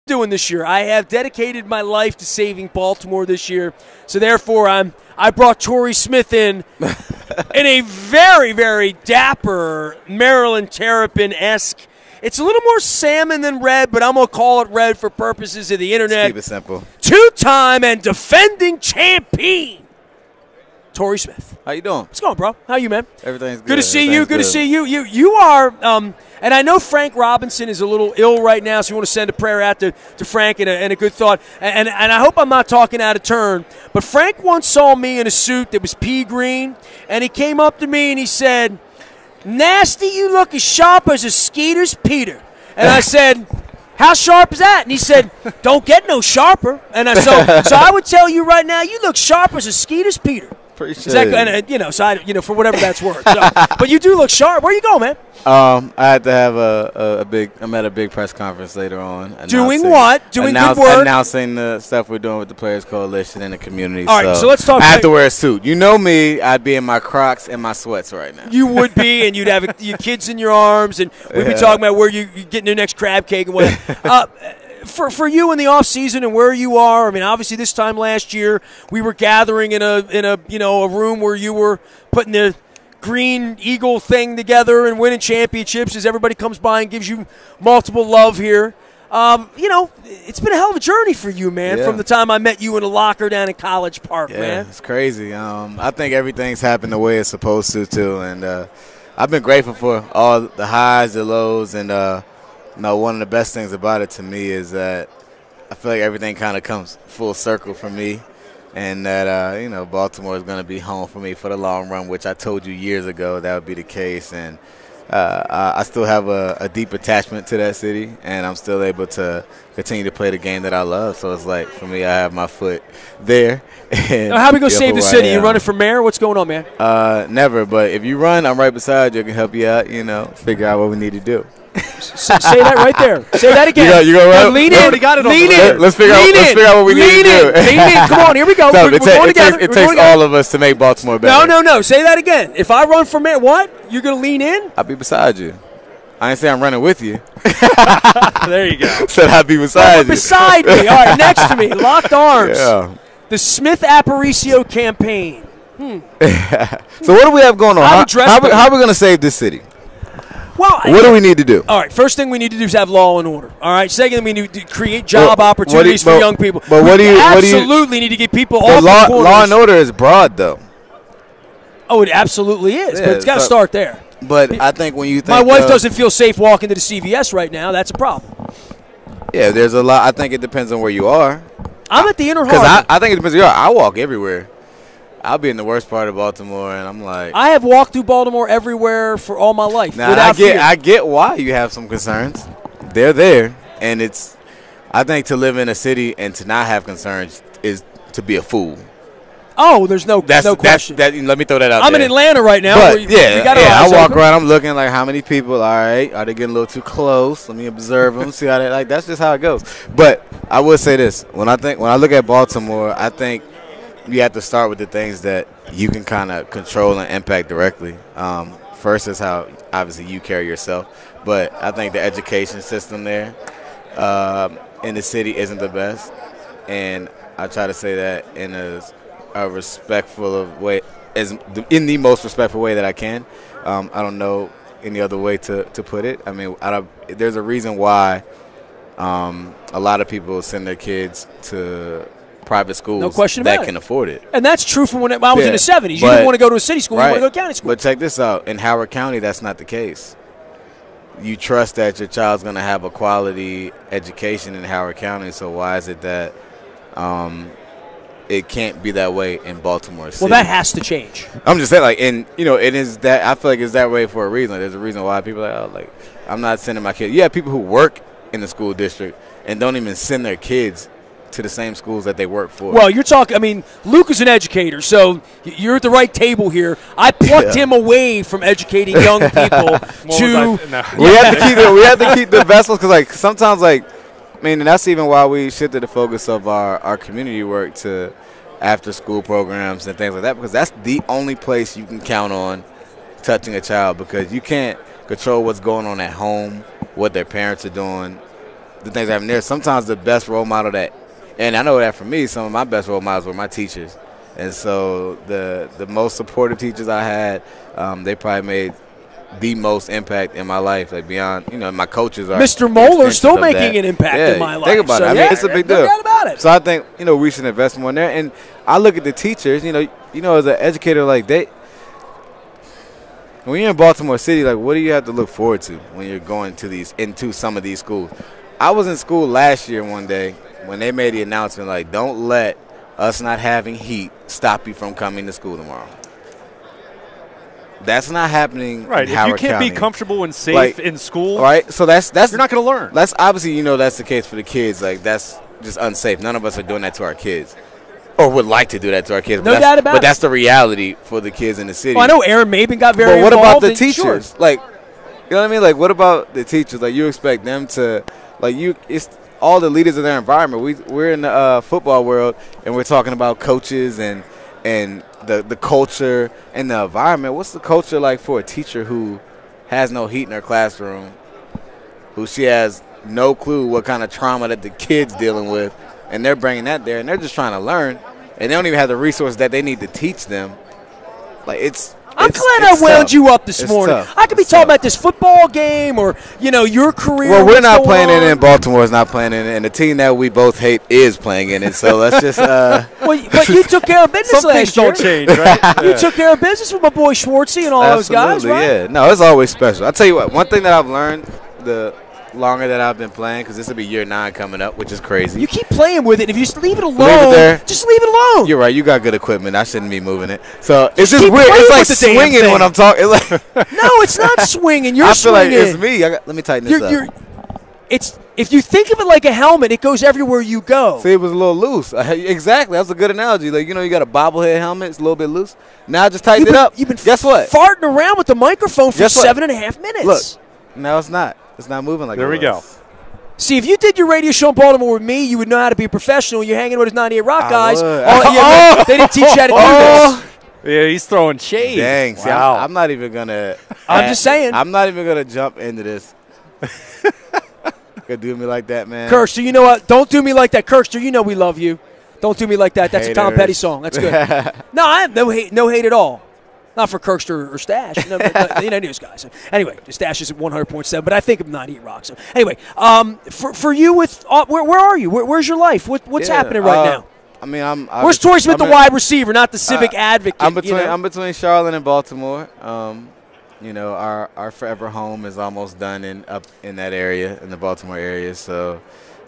doing this year. I have dedicated my life to saving Baltimore this year. So therefore, I brought Torrey Smith in a very, very dapper Maryland Terrapin-esque. It's a little more salmon than red, but I'm going to call it red for purposes of the internet. Let's keep it simple. Two-time and defending champion, Torrey Smith. How you doing? What's going on, bro? How you, man? Everything's good. Good to see you. Good to see you. You are, and I know Frank Robinson is a little ill right now, so we want to send a prayer out to Frank and a good thought. And I hope I'm not talking out of turn, but Frank once saw me in a suit that was pea green, and he came up to me and he said, "Nasty, you look as sharp as a Skeeter's Peter." And I said, "How sharp is that?" And he said, "Don't get no sharper." And so I would tell you right now, you look sharp as a Skeeter's Peter. Appreciate it. And, for whatever that's worth. So, but you do look sharp. Where you go, man? I had to have I'm at a big press conference later on. Doing what? Doing good work? Announcing the stuff we're doing with the Players Coalition and the community. All right, so let's talk. I have to wear a suit. You know me. I'd be in my Crocs and my sweats right now. You would be, and you'd have your kids in your arms, and we'd be talking about where you getting your next crab cake and whatever. For you in the off season and where you are, I mean, obviously this time last year we were gathering in a room where you were putting the Green Eagle thing together and winning championships as everybody comes by and gives you multiple love here. It's been a hell of a journey for you, man, from the time I met you in a locker down in College Park, man. It's crazy. I think everything's happened the way it's supposed to, too. And I've been grateful for all the highs, the lows, and one of the best things about it to me is that I feel like everything kind of comes full circle for me, and that, Baltimore is going to be home for me for the long run, which I told you years ago that would be the case. And I still have a deep attachment to that city, and I'm still able to continue to play the game that I love. So it's like, for me, I have my foot there. And how we going to save the city? You running for mayor? What's going on, man? Never, but if you run, I'm right beside you. I can help you out, figure out what we need to do. Say that right there. Say that again. You go right. Lean in. Lean in. Let's figure out what we need to do. Lean in. Come on, here we go. So we're going together. It takes all of us to make Baltimore better. No. Say that again. If I run for mayor, what? You're going to lean in? I'll be beside you. I didn't say I'm running with you. There you go. Said I'd be beside you. Beside me. All right, next to me. Locked arms. Yeah. The Smith Aparicio campaign. So what do we have going on? How are we going to save this city? Well, what do we need to do? All right, first thing we need to do is have law and order. All right, second, we need to create job opportunities for young people. But we absolutely need to get people off the corners. Law and order is broad, though. Oh, it absolutely is, but it's got to start there. But I think when you think my wife doesn't feel safe walking to the CVS right now, that's a problem. Yeah, there's a lot. I think it depends on where you are. I'm at the inner harbor. Because I think it depends on where you are. I walk everywhere. I'll be in the worst part of Baltimore, and I'm like, I have walked through Baltimore everywhere for all my life. Now, without fear. I get why you have some concerns. They're there, and I think to live in a city and to not have concerns is to be a fool. Oh, there's no question. Let me throw that out there. I'm in Atlanta right now. But, I walk around. I'm looking like how many people, all right, are they getting a little too close? Let me observe them, see how they like. That's just how it goes. But I would say this. When I look at Baltimore, I think you have to start with the things that you can kind of control and impact directly. First is how, obviously, you carry yourself. But I think the education system there in the city isn't the best. And I try to say that in a respectful way, in the most respectful way that I can. I don't know any other way to put it. I mean, there's a reason why a lot of people send their kids to private schools that can afford it. And that's true from when I was in the 70s. You didn't want to go to a city school. You want to go to county school. But check this out. In Howard County, that's not the case. You trust that your child's going to have a quality education in Howard County, so why is it that it can't be that way in Baltimore City? Well, that has to change. I'm just saying, it is that. I feel like it's that way for a reason. There's a reason why people are like, I'm not sending my kids. You have people who work in the school district and don't even send their kids to the same schools that they work for. Well, you're talking, I mean, Luke is an educator, so you're at the right table here. I plucked him away from educating young people to. We have to keep the vessels, because sometimes and that's even why we shifted the focus of our community work to after school programs and things like that, because that's the only place you can count on touching a child, because you can't control what's going on at home, what their parents are doing. the things that happen there. Sometimes the best role model and I know that for me, some of my best role models were my teachers. And so the most supportive teachers I had, they probably made the most impact in my life, like beyond, my coaches are. Mr. Moeller's still making an impact in my life. Think about it. I mean, it's a big deal. No doubt about it. So I think, we should invest more in there. And I look at the teachers, as an educator, like when you're in Baltimore City, like what do you have to look forward to when you're going into some of these schools? I was in school last year one day when they made the announcement, like, don't let us not having heat stop you from coming to school tomorrow. That's not happening. Right. In Howard if you can't County. Be comfortable and safe in school, right? So that's you're not going to learn. That's obviously that's the case for the kids. Like that's just unsafe. None of us are doing that to our kids, or would like to do that to our kids. No doubt about it. But that's the reality for the kids in the city. Well, I know Aaron Maben got very. But what involved about the teachers? Sure. Like, you know what I mean? Like, what about the teachers? Like, you expect them to, it's all the leaders of their environment. We're in the football world, and we're talking about coaches and the culture and the environment. What's the culture like for a teacher who has no heat in her classroom, who she has no clue what kind of trauma that the kid's dealing with, and they're bringing that there, and they're just trying to learn, and they don't even have the resources that they need to teach them. Like, I'm glad I wound you up this morning. Tough. I could be talking about this football game or, your career. Well, we're not playing in it. Baltimore's not playing in it. And the team that we both hate is playing in it. So let's just. But you took care of business last year. Some things don't change, right? You took care of business with my boy Schwartzy and all those guys, right? Yeah. No, it's always special. I'll tell you what. One thing that I've learned the longer that I've been playing, because this will be year 9 coming up, which is crazy. You keep playing with it. If you just leave it alone, just leave it alone. You're right. You got good equipment. I shouldn't be moving it. So it's just weird. It's like swinging when I'm talking. No, it's not swinging. You're swinging. I feel like it's me. Let me tighten this up. If you think of it like a helmet, it goes everywhere you go. See, it was a little loose. Exactly. That's a good analogy. Like, you got a bobblehead helmet. It's a little bit loose. Now I just tighten it up. You've been Guess what? Farting around with the microphone for 7.5 minutes. Look, no, it's not. It's not moving like there it we was. go. See, if you did your radio show in Baltimore with me, you would know how to be a professional. You're hanging with his 98 Rock guys. They didn't teach you how to do this. Yeah, he's throwing shade. Dang. See, wow. I'm not even going to. I'm just saying. I'm not even going to jump into this. Could do me like that, man. Kirkster, you know what? Don't do me like that. Kirkster, you know we love you. Don't do me like that. That's Haters. a Tom Petty song. That's good. No, I have no hate at all. Not for Kirkster or Stash. These guys. Anyway, Stash is at 100.7, but I think of 98 Rock. So anyway, for you, with where are you? Where's your life? What's happening right now? I mean, where's Torrey Smith, the wide receiver, not the civic advocate? I'm between Charlotte and Baltimore. Our forever home is almost done up in that area, in the Baltimore area. So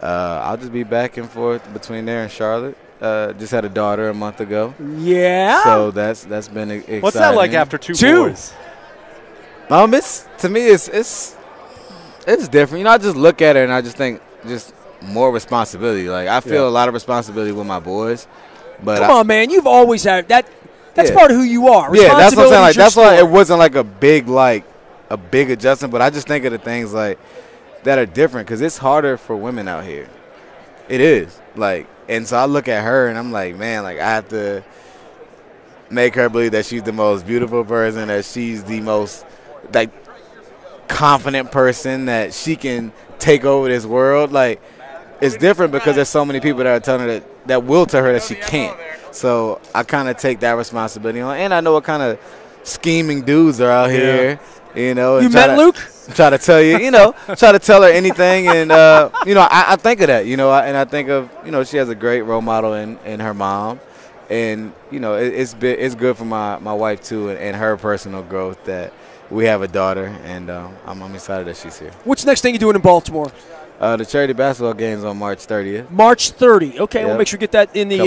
I'll just be back and forth between there and Charlotte. Just had a daughter a month ago. Yeah. So that's been exciting. What's that like after two boys? To me it's different. I just look at it and I just think just more responsibility. Like I feel a lot of responsibility with my boys. But come on, man, you've always had that. That's part of who you are. Yeah, that's what I'm saying. Like that's why it wasn't like a big adjustment. But I just think of the things like that are different because it's harder for women out here. It is and so I look at her and I'm like, man, I have to make her believe that she's the most beautiful person, that she's the most confident person, that she can take over this world. Like it's different because there's so many people that are telling her that will tell her that she can't. So I kind of take that responsibility on, and I know what kind of scheming dudes are out here. And you met Luke? Try to tell you, try to tell her anything, and I think of that, and I think of, she has a great role model in her mom, and it's good for my wife too, and her personal growth that we have a daughter, and I'm excited that she's here. What's the next thing you're doing in Baltimore? The charity basketball game's on March 30th. March 30. Okay, we'll make sure we get that in the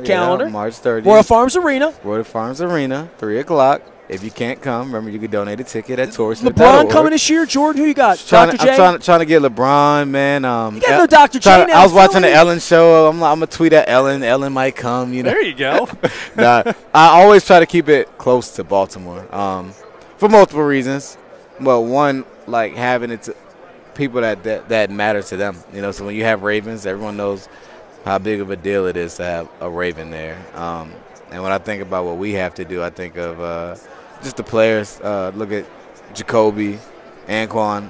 calendar. March 30th. Royal Farms Arena. 3:00. If you can't come, remember you can donate a ticket at Torrey.org. LeBron coming this year, Jordan. Who you got? Dr. J? I'm trying to get LeBron, man. You got no Dr. J now. I was watching the Ellen show. I'm gonna tweet at Ellen. Ellen might come. There you go. I always try to keep it close to Baltimore, for multiple reasons. Well, one, having it to people that matter to them. So when you have Ravens, everyone knows how big of a deal it is to have a Raven there. And when I think about what we have to do, I think of just the players. Look at Jacoby, Anquan,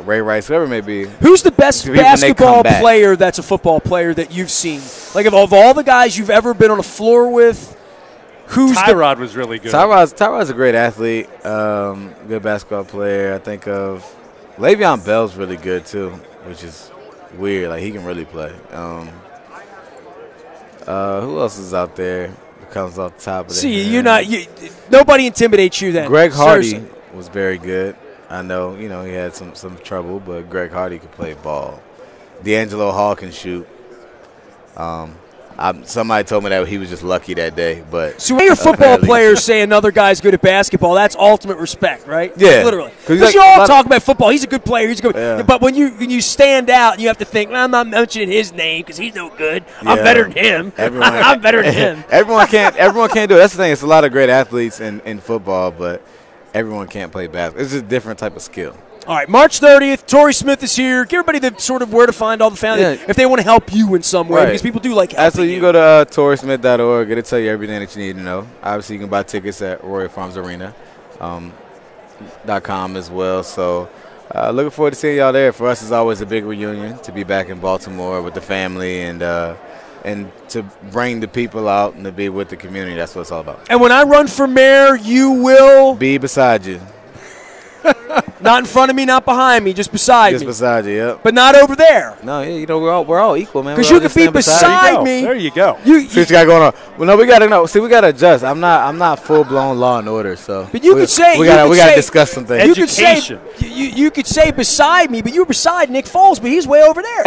Ray Rice, whoever it may be. Who's the best When they basketball come back. player that's a football player that you've seen? Like, of all the guys you've ever been on a floor with, who's Tyrod was really good. Tyrod's a great athlete, good basketball player. I think of Le'Veon Bell's really good too, which is weird. Like, he can really play. Who else is out there who comes off the top of the nobody intimidates you then. Greg Hardy Seriously. was very good. I know, he had some trouble, but Greg Hardy could play ball. D'Angelo Hall can shoot. Somebody told me that he was just lucky that day, but So when your football players say another guy's good at basketball, that's ultimate respect, right? Yeah. Literally. 'Cause Because you all talk about football. He's a good player. He's a good. Yeah. But when you stand out and you have to think, well, I'm not mentioning his name because he's no good. I'm Yeah. better than him. I'm better than him. Everyone can't do it. That's the thing. It's a lot of great athletes in football, but everyone can't play basketball. It's just a different type of skill. All right, March 30th, Torrey Smith is here. Give everybody the sort of where to find all the family if they want to help you in some way, Right. because people do like helping Absolutely. You can go to torreysmith.org. It'll tell you everything that you need to know. Obviously, you can buy tickets at Royal Farms Arena. .com as well. So looking forward to seeing y'all there. For us, it's always a big reunion to be back in Baltimore with the family and to bring the people out and to be with the community. That's what it's all about. And when I run for mayor, you will Be beside you. not in front of me, not behind me, just beside Just me. beside you, yep. But not over there. No, yeah, we're all equal, man. Because We're you all could just be stand beside me. There you go. See what you got going on. Well, no, we gotta know. See, we gotta adjust. I'm not full blown Law and Order, so. But you could say we gotta discuss some things. You could say Education. you could say beside me, but you were beside Nick Foles, but he's way over there.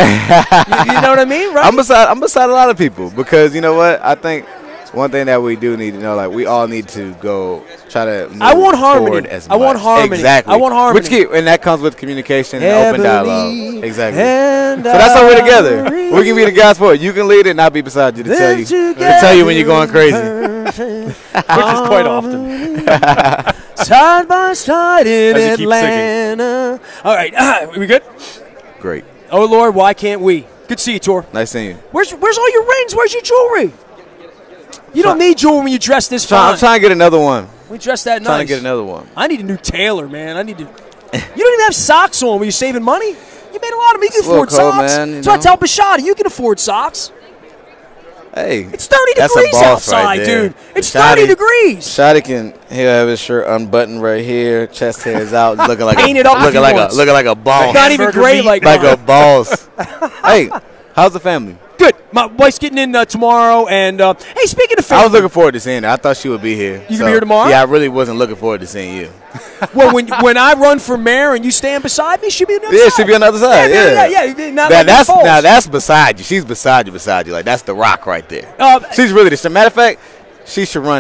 you know what I mean, right? I'm beside a lot of people because you know what? I think one thing that we do need to know, like we all need to go try to move I want harmony. forward as I want much. harmony. Exactly. I want harmony. And that comes with communication and open dialogue. Exactly. And So that's how we're together. We can be the guys for it. You can lead it and I'll be beside you to tell you when you're going crazy. Which is quite often. Side by side in As you keep Atlanta. All right, we good? Great. Oh Lord, why can't we? Good to see you, Tor. Nice seeing you. Where's all your rings? Where's your jewelry? You don't need jewelry when you dress this fine. I'm trying to get another one. We dress that nice. Trying to get another one. I need a new tailor, man. You don't even have socks on. Were you saving money? You made a lot of money. You can afford It's a little cold, socks. man, So I tell Bashada, you can afford socks. Hey, It's 30 that's a degrees boss outside, right there. dude. It's Shotty- 30 degrees. Shotty he'll have his shirt unbuttoned right here, chest hairs out, looking like Paint it up if looking he like wants. a boss. Not even Hamburger great meat. like Like mine. a boss. Hey, how's the family? Good. My wife's getting in tomorrow. And, hey, speaking of I family. was looking forward to seeing her. I thought she would be here. You gonna be here tomorrow? Yeah, I really wasn't looking forward to seeing you. Well, when I run for mayor and you stand beside me, she'll be on the other Yeah, side. she'll be on the other side. Yeah. Yeah. Not like That's Foles. now that's beside you. She's beside you. Like that's the Rock right there. Uh, She's really the matter of fact. She should run